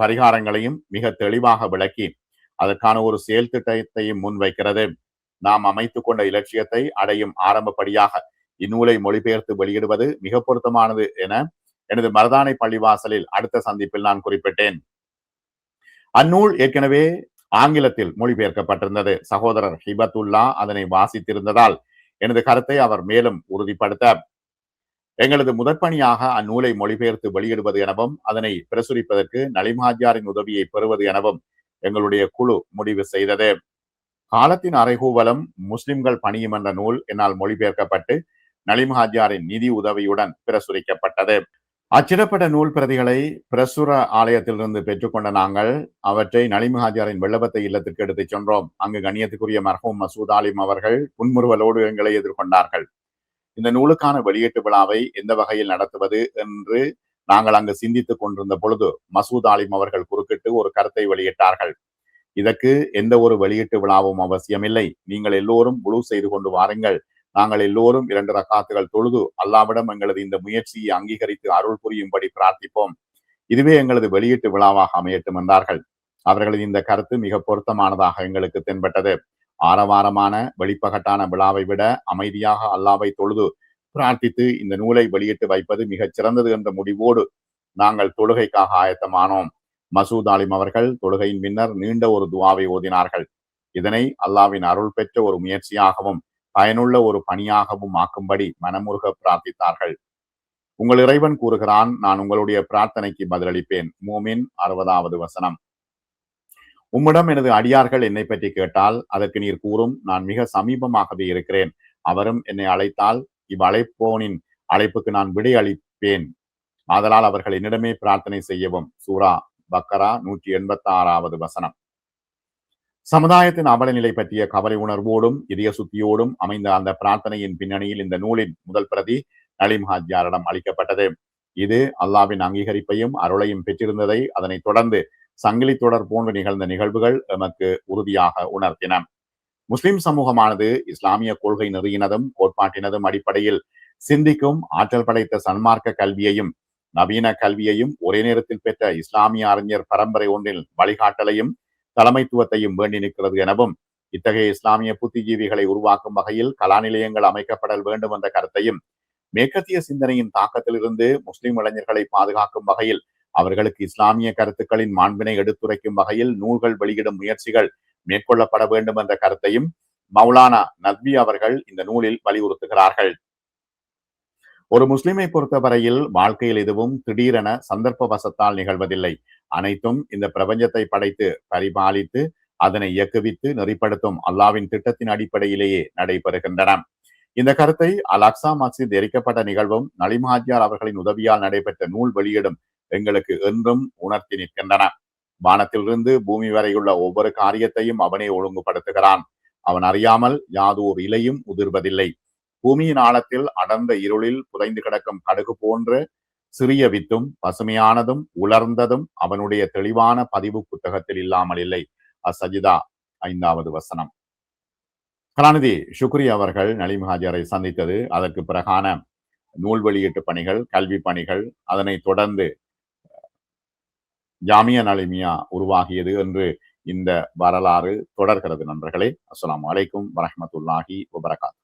A: பரிகாரங்களையும் மிக தெளிவாக விளக்கி அதற்கான ஒரு செயல் திட்டத்தையும் முன்வைக்கிறது. நாம் அமைத்துக் கொண்ட இலட்சியத்தை அடையும் ஆரம்பப்படியாக இந்நூலை மொழிபெயர்த்து வெளியிடுவது மிக பொருத்தமானது என எனது மர்தானை பள்ளிவாசலில் அடுத்த சந்திப்பில் நான் குறிப்பிட்டேன். அந்நூல் ஏற்கனவே ஆங்கிலத்தில் மொழிபெயர்க்கப்பட்டிருந்தது. சகோதரர் ஹிபத்துல்லா அதனை வாசித்திருந்ததால் எனது கருத்தை அவர் மேலும் உறுதிப்படுத்த, எங்களது முதற்பணியாக அந்நூலை மொழிபெயர்த்து வெளியிடுவது எனவும் அதனை பிரசுரிப்பதற்கு நலிம்ஹாஜியாரின் உதவியை பெறுவது எனவும் எங்களுடைய குழு முடிவு செய்தது. காலத்தின் அறைகூவலம் முஸ்லிம்கள் பணியும் என்ற நூல் என்னால் மொழிபெயர்க்கப்பட்டு நலிம்ஹாஜியாரின் நிதி உதவியுடன் பிரசுரிக்கப்பட்டது. அச்சிடப்பட்ட நூல் பிரதிகளை பிரசுர ஆலயத்திலிருந்து பெற்றுக்கொண்ட நாங்கள் அவற்றை நலிம்ஹாஜியாரின் வெள்ளபத்தை இல்லத்திற்கு எடுத்துச் சென்றோம். அங்கு கண்ணியத்துக்குரிய மர்ஹூம் மசூத் ஆலிம் அவர்கள் புன்முறுவலோடு எங்களை எதிர்கொண்டார்கள். இந்த நூலுக்கான வெளியீட்டு விழாவை எந்த வகையில் நடத்துவது என்று நாங்கள் அங்கு சிந்தித்துக் கொண்டிருந்த பொழுது மசூத் ஆலிம் அவர்கள் குறுக்கிட்டு ஒரு கருத்தை வெளியிட்டார்கள். இதற்கு எந்த ஒரு வெளியீட்டு விழாவும் அவசியமில்லை. நீங்கள் எல்லோரும் முழு செய்து கொண்டு வாருங்கள். நாங்கள் எல்லோரும் 2 ரக்காத்துகள் தொழுது அல்லாவிடம் எங்களது இந்த முயற்சியை அங்கீகரித்து அருள் புரியும்படி பிரார்த்திப்போம். இதுவே எங்களது வெளியீட்டு விழாவாக அமையட்டும் என்றார்கள். அவர்களது இந்த கருத்து மிக பொருத்தமானதாக எங்களுக்கு தென்பட்டது. ஆரவாரமான வெளிப்பகட்டான விழாவை விட அமைதியாக அல்லாவை தொழுது பிரார்த்தித்து இந்த நூலை வெளியிட்டு வைப்பது மிகச் சிறந்தது என்ற முடிவோடு நாங்கள் தொழுகைக்காக ஆயத்தமானோம். மசூத் ஆலிம் அவர்கள் தொழுகையின் பின்னர் நீண்ட ஒரு துவாவை ஓதினார்கள். இதனை அல்லாவின் அருள் பெற்ற ஒரு முயற்சியாகவும் பயனுள்ள ஒரு பணியாகவும் ஆக்கும்படி மனமுருக பிரார்த்தித்தார்கள். உங்கள் இறைவன் கூறுகிறான், நான் உங்களுடைய பிரார்த்தனைக்கு பதிலளிப்பேன். மூமின் 60வது வசனம். உம்மிடம் எனது அடியார்கள் என்னை பற்றி கேட்டால் அதற்கு நீர் கூறும், நான் மிக சமீபமாகவே இருக்கிறேன். அவரும் என்னை அழைத்தால் இவ்வழைப்போனின் அழைப்புக்கு நான் விடை அளிப்பேன். ஆதலால் அவர்கள் என்னிடமே பிரார்த்தனை செய்யவும். சூரா பக்கரா 186வது வசனம். சமுதாயத்தின் அவலநிலை பற்றிய கவலை உணர்வோடும் இதய சுத்தியோடும் அமைந்த அந்த பிரார்த்தனையின் பின்னணியில் இந்த நூலின் முதல் பிரதி நலிம்ஹாஜியாரிடம் அளிக்கப்பட்டது. இது அல்லாவின் அங்கீகரிப்பையும் அருளையும் பெற்றிருந்ததை அதனை தொடர்ந்து சங்கிலி தொடர் போன்று நிகழ்ந்த நிகழ்வுகள் எமக்கு உறுதியாக உணர்த்தின. முஸ்லிம் சமூகமானது இஸ்லாமிய கொள்கை நெறியினதும் கோட்பாட்டினதும் அடிப்படையில் சிந்திக்கும் ஆற்றல் படைத்த சன்மார்க்க கல்வியையும் நவீன கல்வியையும் ஒரே நேரத்தில் பெற்ற இஸ்லாமிய அறிஞர் பரம்பரை ஒன்றில் வழிகாட்டலையும் தலைமைத்துவத்தையும் வேண்டி நிற்கிறது எனவும், இத்தகைய இஸ்லாமிய புத்திஜீவிகளை உருவாக்கும் வகையில் கலா நிலையங்கள் அமைக்கப்படல் வேண்டும் என்ற கருத்தையும், மேற்கத்திய சிந்தனையின் தாக்கத்திலிருந்து முஸ்லிம் இளைஞர்களை பாதுகாக்கும் வகையில் அவர்களுக்கு இஸ்லாமிய கருத்துக்களின் மாண்பினை எடுத்துரைக்கும் வகையில் நூல்கள் வெளியிடும் முயற்சிகள் மேற்கொள்ளப்பட வேண்டும் என்ற கருத்தையும் மௌலானா நத்வி அவர்கள் இந்த நூலில் வலியுறுத்துகிறார்கள். ஒரு முஸ்லிமை பொறுத்தவரையில் வாழ்க்கையில் எதுவும் திடீரென சந்தர்ப்ப வசத்தால் நிகழ்வதில்லை. அனைத்தும் இந்த பிரபஞ்சத்தை படைத்து பரிபாலித்து அதனை இயக்குவித்து நெறிப்படுத்தும் அல்லாவின் திட்டத்தின் அடிப்படையிலேயே நடைபெறுகின்றன. இந்த கருத்தை அல் அக்ஸா மஸ்ஜித் எரிக்கப்பட்ட நிகழ்வும் நலிம்ஹாஜியார் அவர்களின் உதவியால் நடைபெற்ற நூல் வெளியிடும் எங்களுக்கு என்றும் உணர்த்தி நிற்கின்றன. வானத்திலிருந்து பூமி வரையுள்ள ஒவ்வொரு காரியத்தையும் அவனே ஒழுங்குபடுத்துகிறான். அவன் அறியாமல் யாதோர் இலையும் உதிர்வதில்லை. பூமியின் ஆழத்தில் அடர்ந்த இருளில் புதைந்து கிடக்கும் கடுகு போன்ற சிறிய வித்தும் பசுமையானதும் உலர்ந்ததும் அவனுடைய தெளிவான பதிவு புத்தகத்தில் இல்லாமல் இல்லை. அசஜிதா 5வது வசனம். கலாநிதி ஷுக்ரி அவர்கள் நலிம்ஹாஜியாரை சந்தித்தது, அதற்கு பிறகான நூல் வெளியீட்டு பணிகள், கல்வி பணிகள், அதனை தொடர்ந்து ஜாமியா நலிமியா உருவாகியது என்று இந்த வரலாறு தொடர்கிறது. நண்பர்களே, அஸ்ஸலாமு அலைக்கும் வரஹ்மத்துல்லாஹி வபரகாத்துஹு.